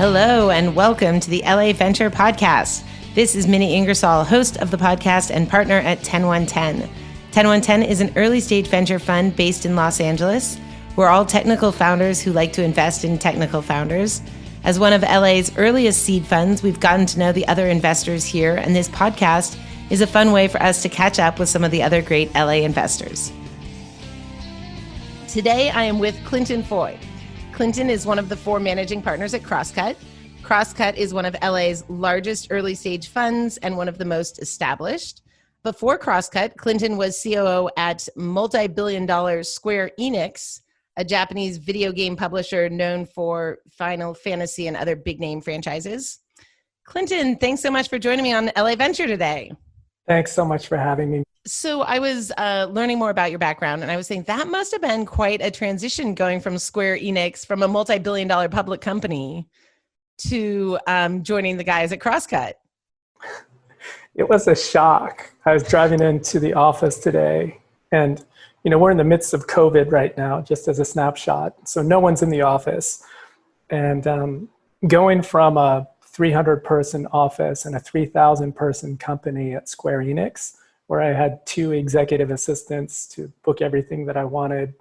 Hello and welcome to the LA Venture Podcast. This is Minnie Ingersoll, host of the podcast and partner at TenOneTen. TenOneTen is an early stage venture fund based in Los Angeles. We're all technical founders who like to invest in technical founders. As one of LA's earliest seed funds, we've gotten to know the other investors here, and this podcast is a fun way for us to catch up with some of the other great LA investors. Today, I am with Clinton Foy. Clinton is one of the 4 managing partners at Crosscut. Crosscut is one of LA's largest early stage funds and one of the most established. Before Crosscut, Clinton was COO at multi-billion-dollar Square Enix, a Japanese video game publisher known for Final Fantasy and other big-name franchises. Clinton, thanks so much for joining me on LA Venture today. Thanks so much for having me. So I was learning more about your background, and I was thinking that must have been quite a transition going from Square Enix, from a multi-billion-dollar public company, to joining the guys at Crosscut. It was a shock. I was driving into the office today, and we're in the midst of COVID right now, just as a snapshot. So no one's in the office. And going from a 300-person office and a 3,000-person company at Square Enix, where I had 2 executive assistants to book everything that I wanted,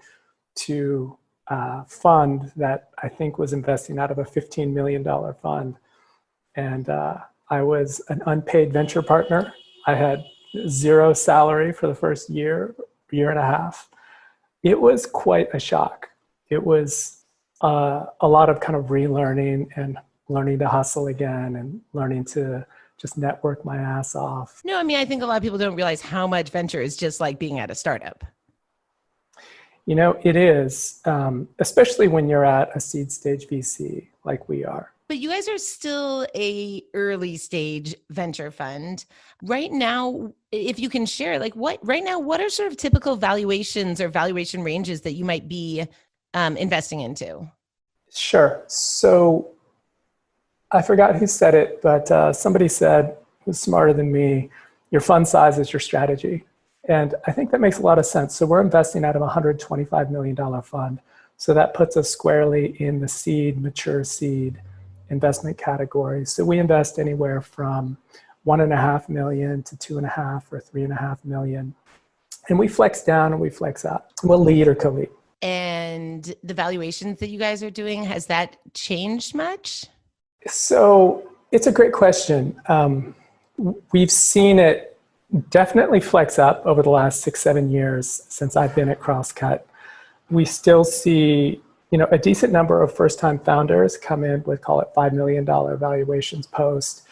to a fund that I think was investing out of a $15 million fund. And I was an unpaid venture partner. I had 0 salary for the first year and a half. It was quite a shock. It was a lot of kind of relearning and learning to hustle again and learning to just network my ass off. No, I think a lot of people don't realize how much venture is just like being at a startup. It is, especially when you're at a seed stage VC like we are. But you guys are still a early stage venture fund. Right now, if you can share, what are sort of typical valuations or valuation ranges that you might be investing into? Sure. So I forgot who said it, but somebody said, who's smarter than me, your fund size is your strategy. And I think that makes a lot of sense. So we're investing out of a $125 million fund. So that puts us squarely in the mature seed investment category. So we invest anywhere from $1.5 million to $2.5 or $3.5 million. And we flex down and we flex up. We'll lead or co-lead. And the valuations that you guys are doing, has that changed much? So it's a great question. We've seen it definitely flex up over the last 6-7 years since I've been at Crosscut. We still see, a decent number of first-time founders come in with, call it $5 million valuations post.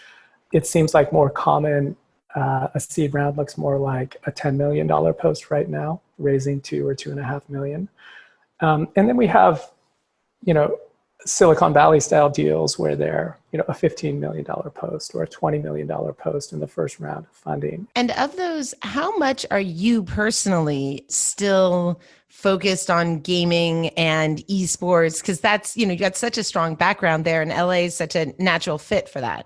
It seems like more common, a seed round looks more like a $10 million post right now, raising 2 or 2.5 million. And then we have, Silicon Valley style deals where they're, a $15 million post or a $20 million post in the first round of funding. And of those, how much are you personally still focused on gaming and eSports? Because that's, you got such a strong background there, and LA is such a natural fit for that.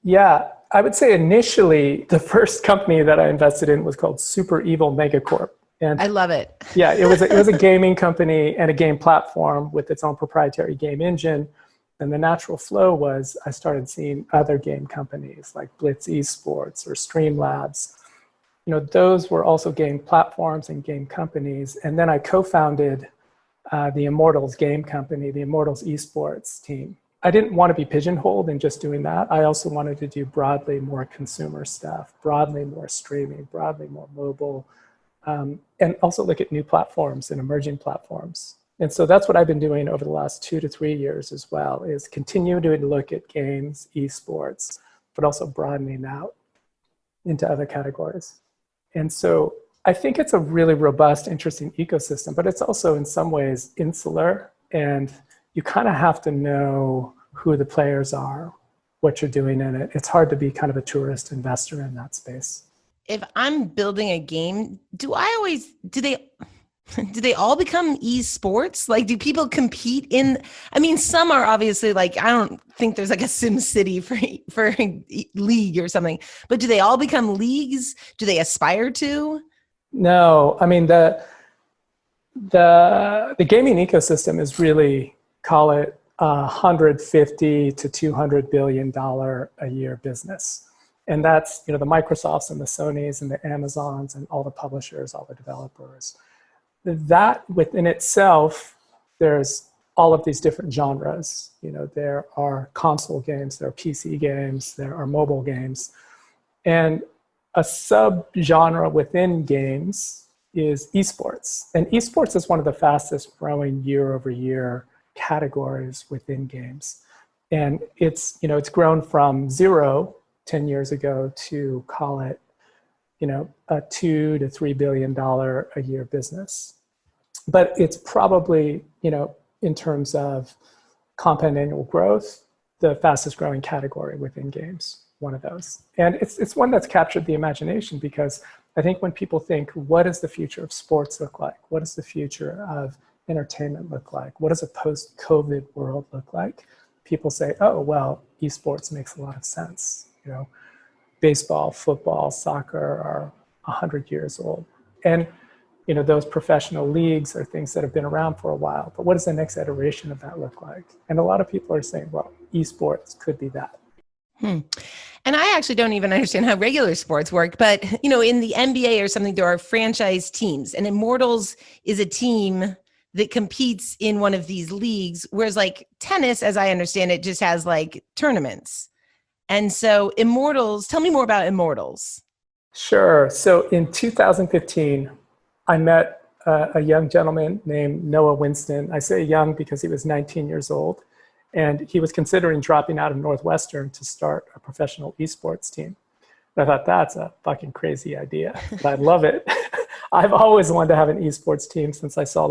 Yeah, I would say initially the first company that I invested in was called Super Evil Megacorp. And I love it. Yeah, it was a gaming company and a game platform with its own proprietary game engine. And the natural flow was I started seeing other game companies like Blitz eSports or Streamlabs. Those were also game platforms and game companies. And then I co-founded the Immortals game company, the Immortals eSports team. I didn't want to be pigeonholed in just doing that. I also wanted to do broadly more consumer stuff, broadly more streaming, broadly more mobile, and also look at new platforms and emerging platforms. And so that's what I've been doing over the last 2 to 3 years as well, is continue to look at games, eSports, but also broadening out into other categories. And so I think it's a really robust, interesting ecosystem, but it's also in some ways insular, and you kind of have to know who the players are, what you're doing in it. It's hard to be kind of a tourist investor in that space. If I'm building a game, do they all become eSports? Do people compete in, some are obviously I don't think there's a SimCity for league or something, but do they all become leagues? Do they aspire to? No, the gaming ecosystem is really, call it $150 to $200 billion a year business. And that's, the Microsofts and the Sonys and the Amazons and all the publishers, all the developers. That within itself, there's all of these different genres. There are console games, there are PC games, there are mobile games. And a sub-genre within games is eSports. And eSports is one of the fastest growing year over year categories within games. And it's grown from 0 10 years ago to, call it, a $2 to $3 billion a year business. But it's probably, in terms of compound annual growth, the fastest growing category within games, one of those. And it's one that's captured the imagination, because I think when people think, what does the future of sports look like? What does the future of entertainment look like? What does a post-COVID world look like? People say, oh, well, esports makes a lot of sense. Baseball, football, soccer are 100 years old. And those professional leagues are things that have been around for a while. But what does the next iteration of that look like? And a lot of people are saying, well, esports could be that. And I actually don't even understand how regular sports work. But, in the NBA or something, there are franchise teams. And Immortals is a team that competes in one of these leagues. Whereas like tennis, as I understand it, just has like tournaments. And so Immortals, tell me more about Immortals. Sure. So in 2015, I met a young gentleman named Noah Winston. I say young because he was 19 years old. And he was considering dropping out of Northwestern to start a professional esports team. And I thought, that's a fucking crazy idea, but I love it. I've always wanted to have an esports team since I saw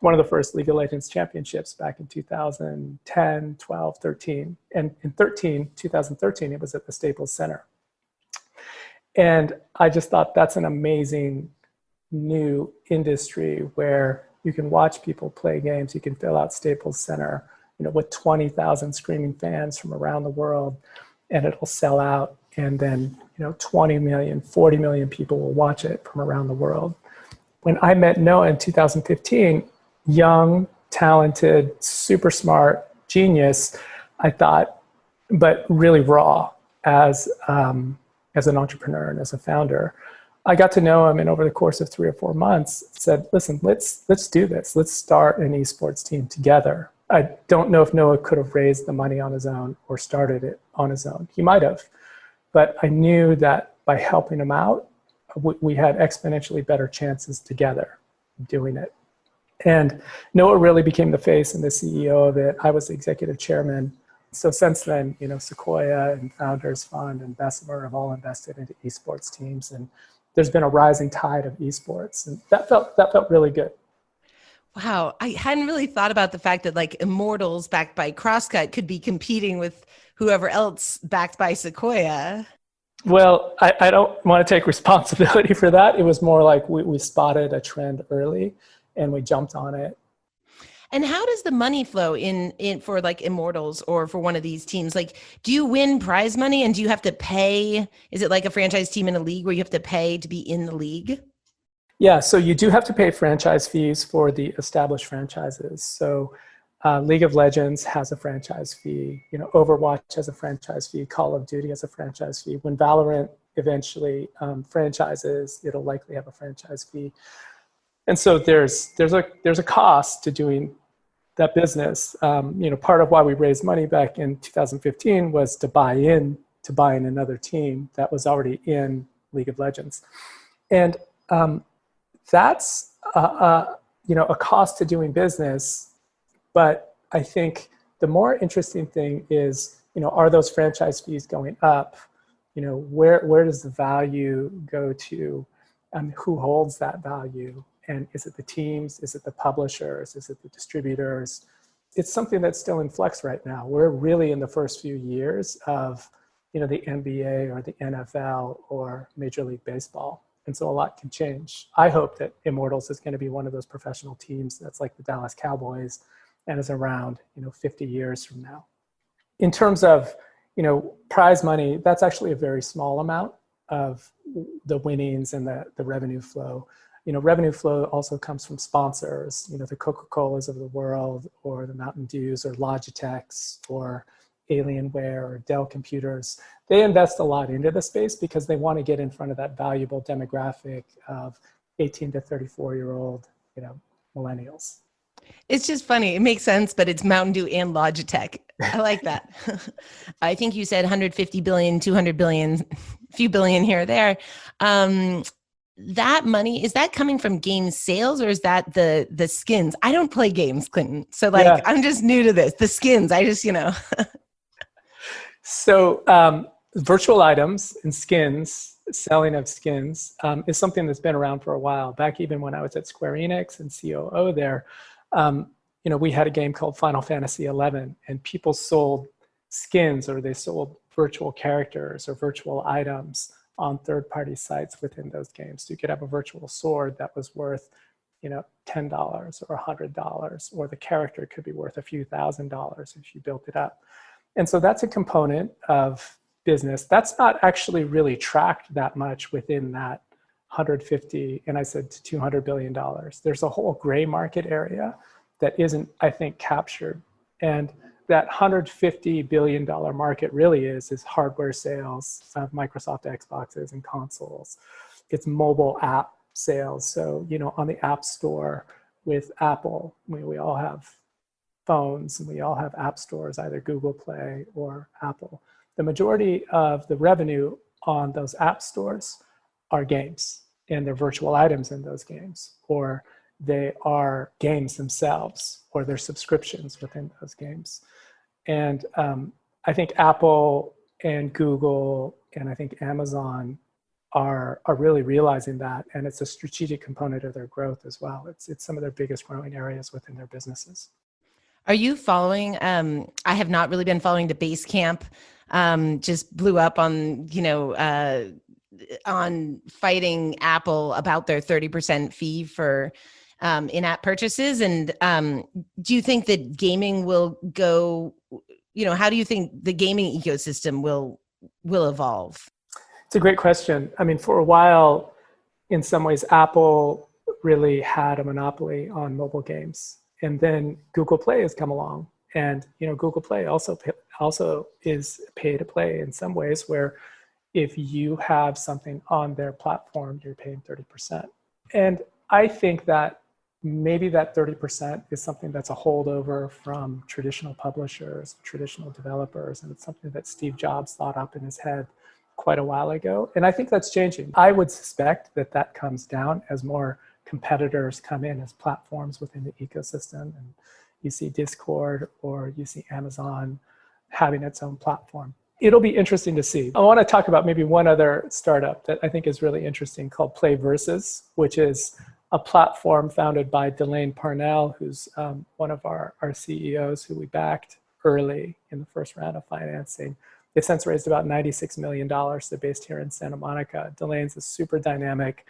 one of the first League of Legends championships back in 2010, 12, 13. And in 2013, it was at the Staples Center. And I just thought that's an amazing new industry where you can watch people play games. You can fill out Staples Center, with 20,000 screaming fans from around the world, and it'll sell out. And then, 20 million, 40 million people will watch it from around the world. When I met Noah in 2015, young, talented, super smart, genius, I thought, but really raw as an entrepreneur and as a founder. I got to know him, and over the course of 3 or 4 months said, listen, let's do this. Let's start an esports team together. I don't know if Noah could have raised the money on his own or started it on his own. He might have, but I knew that by helping him out, we had exponentially better chances together doing it. And Noah really became the face and the CEO of it. I was the executive chairman. So since then, Sequoia and Founders Fund and Bessemer have all invested into esports teams, and there's been a rising tide of esports, and that felt really good. Wow. I hadn't really thought about the fact that like Immortals backed by Crosscut could be competing with whoever else backed by Sequoia. Well, I don't want to take responsibility for that. It was more like we spotted a trend early and we jumped on it. And how does the money flow in for like Immortals or for one of these teams? Like, do you win prize money and do you have to pay? Is it like a franchise team in a league where you have to pay to be in the league? Yeah, so you do have to pay franchise fees for the established franchises. So League of Legends has a franchise fee, Overwatch has a franchise fee, Call of Duty has a franchise fee. When Valorant eventually franchises, it'll likely have a franchise fee. And so there's a cost to doing that business. Part of why we raised money back in 2015 was to buy in another team that was already in League of Legends. And that's a cost to doing business. But I think the more interesting thing is, are those franchise fees going up? Where does the value go to? Who holds that value? And is it the teams? Is it the publishers? Is it the distributors? It's something that's still in flux right now. We're really in the first few years of, the NBA or the NFL or Major League Baseball. And so a lot can change. I hope that Immortals is going to be one of those professional teams that's like the Dallas Cowboys and is around, 50 years from now. In terms of, prize money, that's actually a very small amount of the winnings and the revenue flow. revenue flow also comes from sponsors, the Coca-Colas of the world, or the Mountain Dews, or Logitechs, or Alienware, or Dell Computers. They invest a lot into the space because they want to get in front of that valuable demographic of 18 to 34-year-old, millennials. It's just funny. It makes sense, but it's Mountain Dew and Logitech. I like that. I think you said 150 billion, 200 billion, a few billion here or there. That money, is that coming from game sales, or is that the skins? I don't play games, Clinton. So I'm just new to this. The skins, I just, So virtual items and skins, selling of skins, is something that's been around for a while. Back even when I was at Square Enix and COO there, we had a game called Final Fantasy XI, and people sold skins, or they sold virtual characters or virtual items on third-party sites within those games. So you could have a virtual sword that was worth, $10 or $100, or the character could be worth a few $1,000s if you built it up. And so that's a component of business. That's not actually really tracked that much within that 150, and I said to $200 billion. There's a whole gray market area that isn't, I think, captured. And that $150 billion market really is hardware sales of Microsoft Xboxes and consoles. It's mobile app sales. So, on the App Store with Apple, we all have phones and we all have app stores, either Google Play or Apple. The majority of the revenue on those app stores are games, and they're virtual items in those games, or they are games themselves, or they're subscriptions within those games. And I think Apple and Google and I think Amazon are really realizing that, and it's a strategic component of their growth as well. It's some of their biggest growing areas within their businesses. Are you following? I have not really been following the Basecamp. Just blew up on on fighting Apple about their 30% fee for in-app purchases. And do you think that gaming will go? How do you think the gaming ecosystem will evolve? It's a great question. I mean, for a while, in some ways, Apple really had a monopoly on mobile games. And then Google Play has come along. And, Google Play also is pay to play in some ways, where if you have something on their platform, you're paying 30%. And I think that maybe that 30% is something that's a holdover from traditional publishers, traditional developers, and it's something that Steve Jobs thought up in his head quite a while ago. And I think that's changing. I would suspect that comes down as more competitors come in as platforms within the ecosystem. And you see Discord, or you see Amazon having its own platform. It'll be interesting to see. I want to talk about maybe one other startup that I think is really interesting called PlayVersus, which is a platform founded by Delane Parnell, who's one of our CEOs who we backed early in the first round of financing. They've since raised about $96 million. They're based here in Santa Monica. Delane's a super dynamic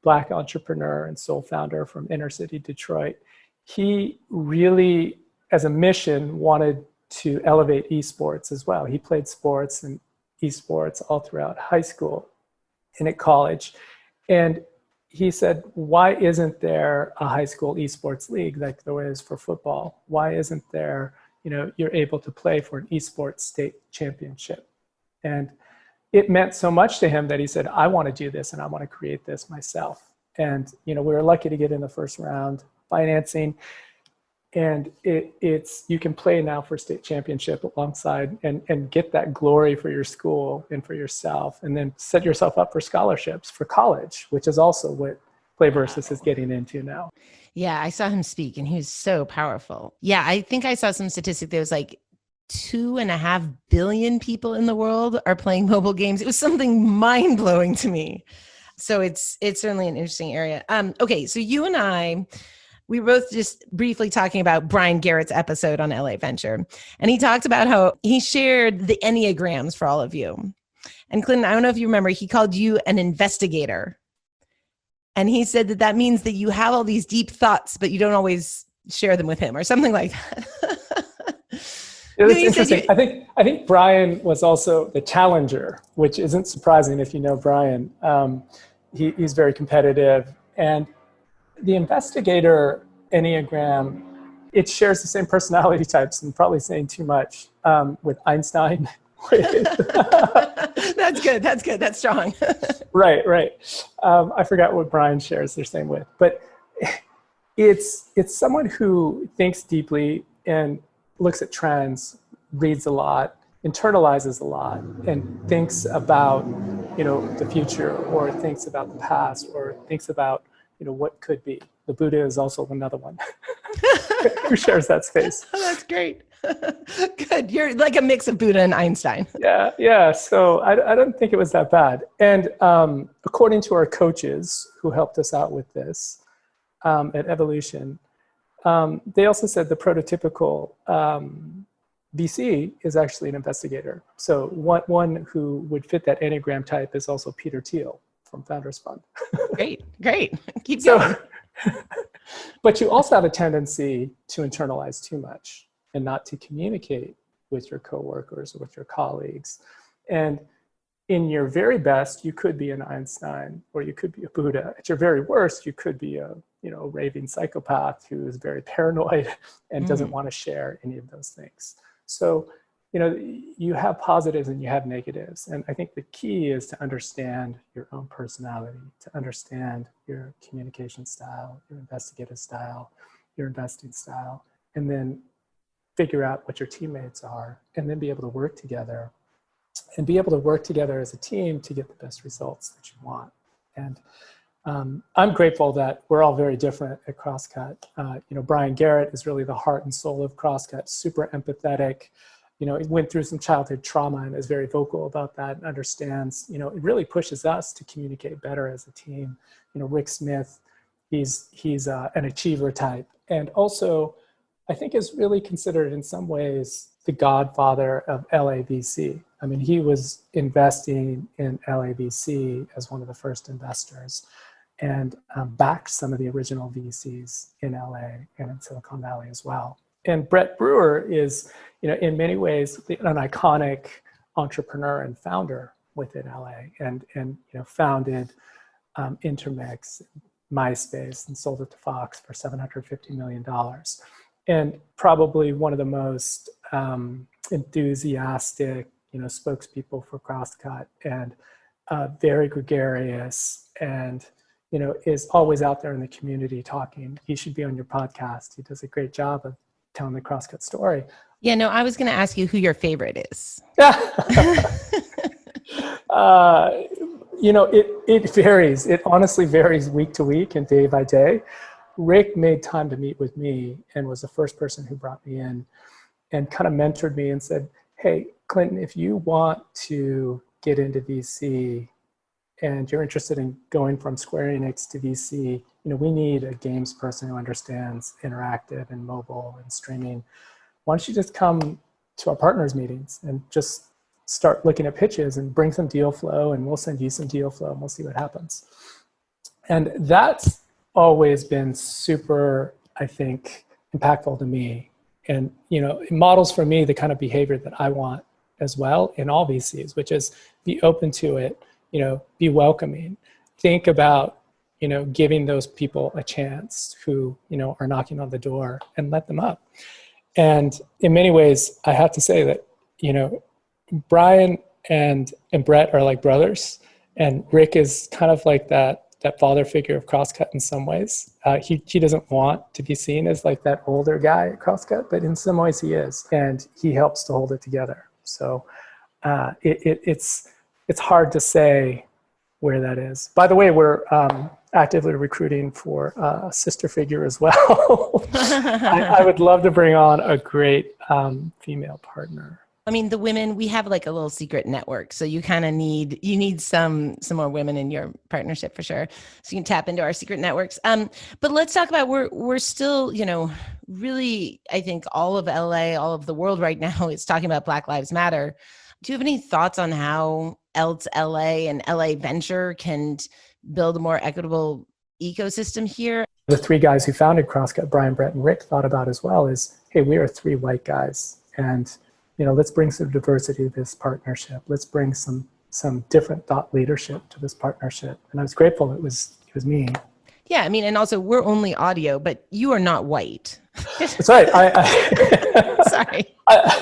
Black entrepreneur and sole founder from inner city Detroit. He really, as a mission, wanted to elevate eSports as well. He played sports and eSports all throughout high school and at college. And he said, why isn't there a high school eSports league like there is for football? Why isn't there, you're able to play for an eSports state championship? And it meant so much to him that he said, I want to do this and I want to create this myself. And, we were lucky to get in the first round financing. And it's you can play now for state championship alongside and get that glory for your school and for yourself, and then set yourself up for scholarships for college, which is also what PlayVersus is getting into now. Yeah, I saw him speak and he was so powerful. Yeah, I think I saw some statistic that was like 2.5 billion people in the world are playing mobile games. It was something mind-blowing to me. So it's certainly an interesting area. Okay, so you and we were both just briefly talking about Brian Garrett's episode on LA Venture. And he talked about how he shared the Enneagrams for all of you. And Clinton, I don't know if you remember, he called you an investigator. And he said that means that you have all these deep thoughts, but you don't always share them with him, or something like that. It was interesting. I think Brian was also the challenger, which isn't surprising if you know Brian. He's very competitive. And the investigator Enneagram, it shares the same personality types, and probably saying too much, with Einstein. That's good. That's good. That's strong. Right. I forgot what Brian shares the same with, but it's someone who thinks deeply and looks at trends, reads a lot, internalizes a lot, and thinks about, the future, or thinks about the past, or thinks about, what could be. The Buddha is also another one who shares that space. Oh, that's great. Good. You're like a mix of Buddha and Einstein. Yeah. So I don't think it was that bad. And according to our coaches who helped us out with this at Evolution, they also said the prototypical VC is actually an investigator. So one who would fit that Enneagram type is also Peter Thiel from Founders Fund. Great. Keep going. But you also have a tendency to internalize too much and not to communicate with your coworkers or with your colleagues. And in your very best, you could be an Einstein, or you could be a Buddha. At your very worst, you could be a raving psychopath who is very paranoid and doesn't want to share any of those things. So, you have positives and you have negatives. And I think the key is to understand your own personality, to understand your communication style, your investigative style, your investing style, and then figure out what your teammates are, and then be able to work together as a team to get the best results that you want. And I'm grateful that we're all very different at Crosscut. Brian Garrett is really the heart and soul of Crosscut, super empathetic. He went through some childhood trauma and is very vocal about that and understands, it really pushes us to communicate better as a team. Rick Smith, he's an achiever type. And also, I think is really considered in some ways the godfather of LAVC. I mean, he was investing in LAVC as one of the first investors, and backed some of the original VCs in LA and in Silicon Valley as well. And Brett Brewer is, in many ways, an iconic entrepreneur and founder within LA, and founded Intermix, MySpace, and sold it to Fox for $750 million. And probably one of the most enthusiastic, spokespeople for Crosscut, and very gregarious, and is always out there in the community talking. He should be on your podcast. He does a great job of telling the Crosscut story. Yeah, no, I was going to ask you who your favorite is. It varies. It honestly varies week to week and day by day. Rick made time to meet with me and was the first person who brought me in and kind of mentored me and said, hey, Clinton, if you want to get into VC and you're interested in going from Square Enix to VC, we need a games person who understands interactive and mobile and streaming. Why don't you just come to our partners meetings and just start looking at pitches and bring some deal flow, and we'll send you some deal flow and we'll see what happens. And that's always been super, I think, impactful to me. And, it models for me the kind of behavior that I want as well in all VCs, which is be open to it, be welcoming. Think about, giving those people a chance who, are knocking on the door, and let them up. And in many ways, I have to say that, Brian and Brett are like brothers, and Rick is kind of like that father figure of Crosscut in some ways. He doesn't want to be seen as like that older guy at Crosscut, but in some ways he is, and he helps to hold it together. So it's hard to say where that is. By the way, we're actively recruiting for a sister figure as well. I would love to bring on a great female partner. I mean, the women, we have like a little secret network. So you kind of need some more women in your partnership for sure. So you can tap into our secret networks. But let's talk about, we're still, really, I think all of LA, all of the world right now is talking about Black Lives Matter. Do you have any thoughts on how else LA and LA Venture can build a more equitable ecosystem here? The three guys who founded Crosscut, Brian, Brett, and Rick, thought about as well is, hey, we are three white guys, and let's bring some diversity to this partnership. Let's bring some different thought leadership to this partnership. And I was grateful it was me. Yeah, I mean, and also we're only audio, but you are not white. That's right. Sorry,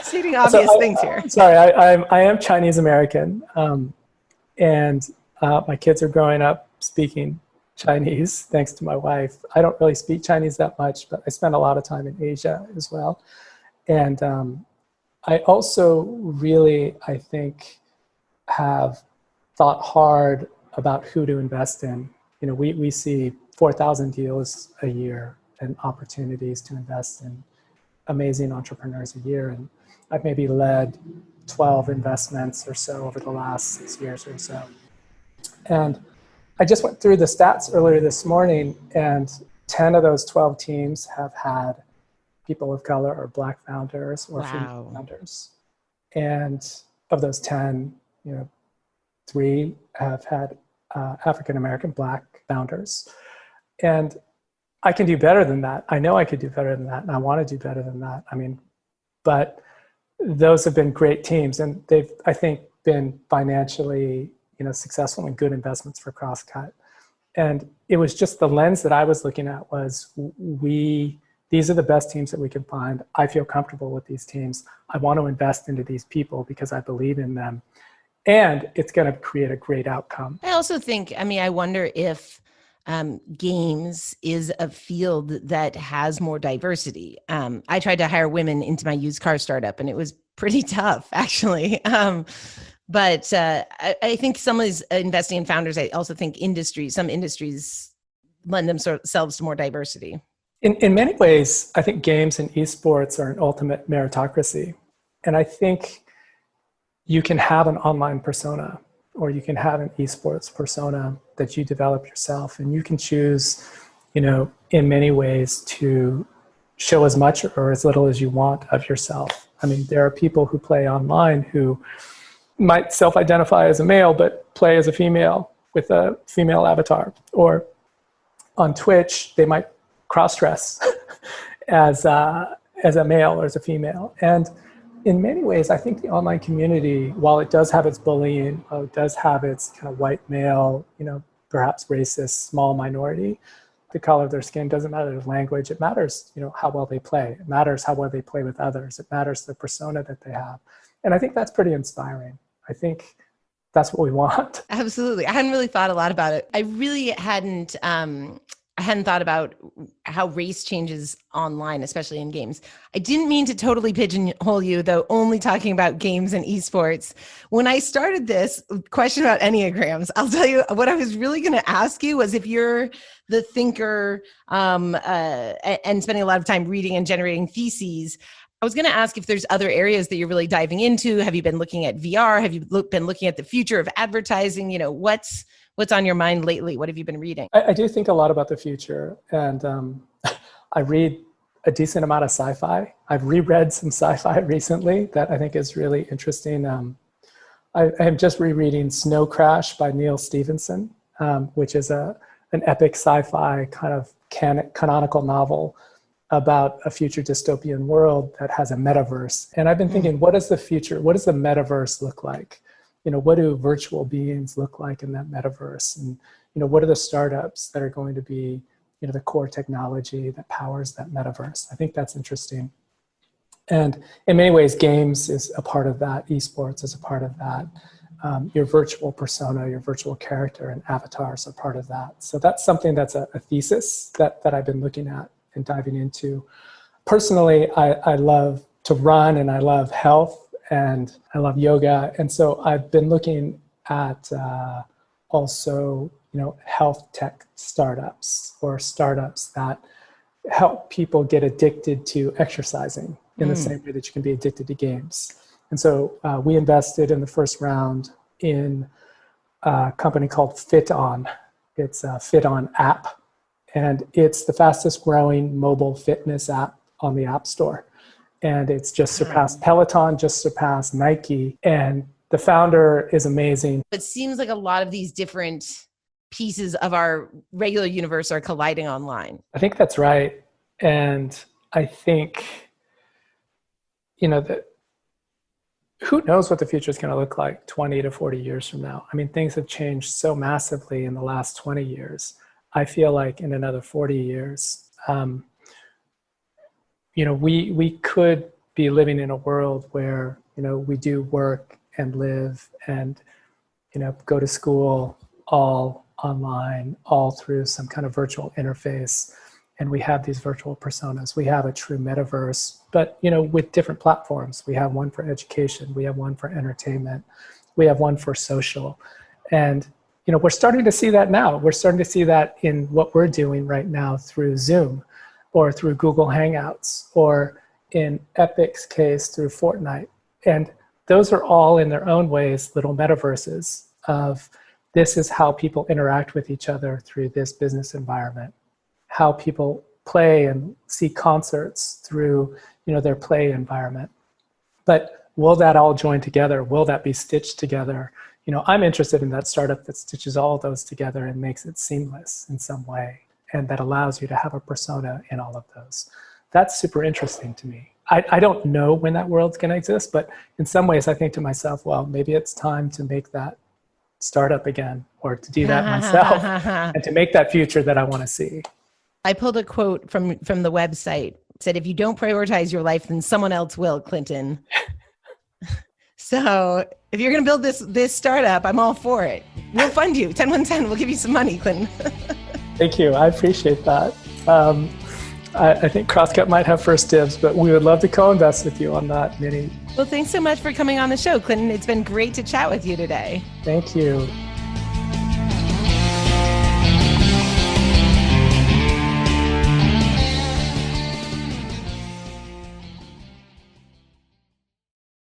stating obvious things here. Sorry, I am Chinese American, and my kids are growing up speaking Chinese thanks to my wife. I don't really speak Chinese that much, but I spend a lot of time in Asia as well. And I also really, I think, have thought hard about who to invest in. You know, we see 4,000 deals a year and opportunities to invest in amazing entrepreneurs a year. And I've maybe led 12 investments or so over the last 6 years or so. And I just went through the stats earlier this morning, and 10 of those 12 teams have had people of color or Black founders or female founders. And of those 10, 3 have had African-American Black founders. And I can do better than that. I know I could do better than that, and I want to do better than that. I mean, but those have been great teams, and they've, I think, been financially, successful and good investments for Crosscut. And it was just the lens that I was looking at was these are the best teams that we can find. I feel comfortable with these teams. I want to invest into these people because I believe in them. And it's going to create a great outcome. I also think, I wonder if games is a field that has more diversity. I tried to hire women into my used car startup, and it was pretty tough, actually. But I think some of these investing in founders, I also think some industries lend themselves to more diversity. In many ways, I think games and eSports are an ultimate meritocracy. And I think you can have an online persona, or you can have an eSports persona that you develop yourself, and you can choose, in many ways to show as much or as little as you want of yourself. I mean, there are people who play online who might self-identify as a male, but play as a female with a female avatar. Or on Twitch, they might cross-dress as a male or as a female. And in many ways, I think the online community, while it does have its bullying, it does have its kind of white male, perhaps racist, small minority, the color of their skin doesn't matter, their language, it matters, how well they play. It matters how well they play with others. It matters the persona that they have. And I think that's pretty inspiring. I think that's what we want. Absolutely. I hadn't really thought a lot about it. I really hadn't thought about how race changes online, especially in games. I didn't mean to totally pigeonhole you, though, only talking about games and esports. When I started this question about Enneagrams, I'll tell you what I was really going to ask you was if you're the thinker and spending a lot of time reading and generating theses, I was going to ask if there's other areas that you're really diving into. Have you been looking at VR? Have you been looking at the future of advertising? What's on your mind lately? What have you been reading? I do think a lot about the future, and I read a decent amount of sci-fi. I've reread some sci-fi recently that I think is really interesting. I am just rereading Snow Crash by Neil Stephenson, which is an epic sci-fi kind of canonical novel about a future dystopian world that has a metaverse. And I've been thinking, what is the future? What does the metaverse look like? What do virtual beings look like in that metaverse? And, what are the startups that are going to be, the core technology that powers that metaverse? I think that's interesting. And in many ways, games is a part of that. Esports is a part of that. Your virtual persona, your virtual character and avatars are part of that. So that's something that's a thesis that I've been looking at and diving into. Personally, I love to run, and I love health, and I love yoga. And so I've been looking at also, health tech startups, or startups that help people get addicted to exercising in the same way that you can be addicted to games. And so we invested in the first round in a company called FitOn. It's a FitOn app, and it's the fastest growing mobile fitness app on the App Store. And it's just surpassed Peloton, just surpassed Nike. And the founder is amazing. It seems like a lot of these different pieces of our regular universe are colliding online. I think that's right. And I think, that who knows what the future is going to look like 20 to 40 years from now. I mean, things have changed so massively in the last 20 years. I feel like in another 40 years, we could be living in a world where, we do work and live and, go to school all online, all through some kind of virtual interface. And we have these virtual personas. We have a true metaverse, but, with different platforms. We have one for education. We have one for entertainment. We have one for social. And, we're starting to see that now. We're starting to see that in what we're doing right now through Zoom or through Google Hangouts or in Epic's case through Fortnite. And those are all in their own ways little metaverses of this is how people interact with each other through this business environment, how people play and see concerts through, their play environment. But will that all join together? Will that be stitched together? I'm interested in that startup that stitches all of those together and makes it seamless in some way, and that allows you to have a persona in all of those. That's super interesting to me. I don't know when that world's going to exist, but in some ways I think to myself, well, maybe it's time to make that startup again, or to do that myself and to make that future that I want to see. I pulled a quote from the website. It said, if you don't prioritize your life, then someone else will, Clinton. So if you're going to build this startup, I'm all for it. We'll fund you. TenOneTen, we'll give you some money, Clinton. Thank you. I appreciate that. I think Crosscut might have first dibs, but we would love to co-invest with you on that, Minnie. Well, thanks so much for coming on the show, Clinton. It's been great to chat with you today. Thank you.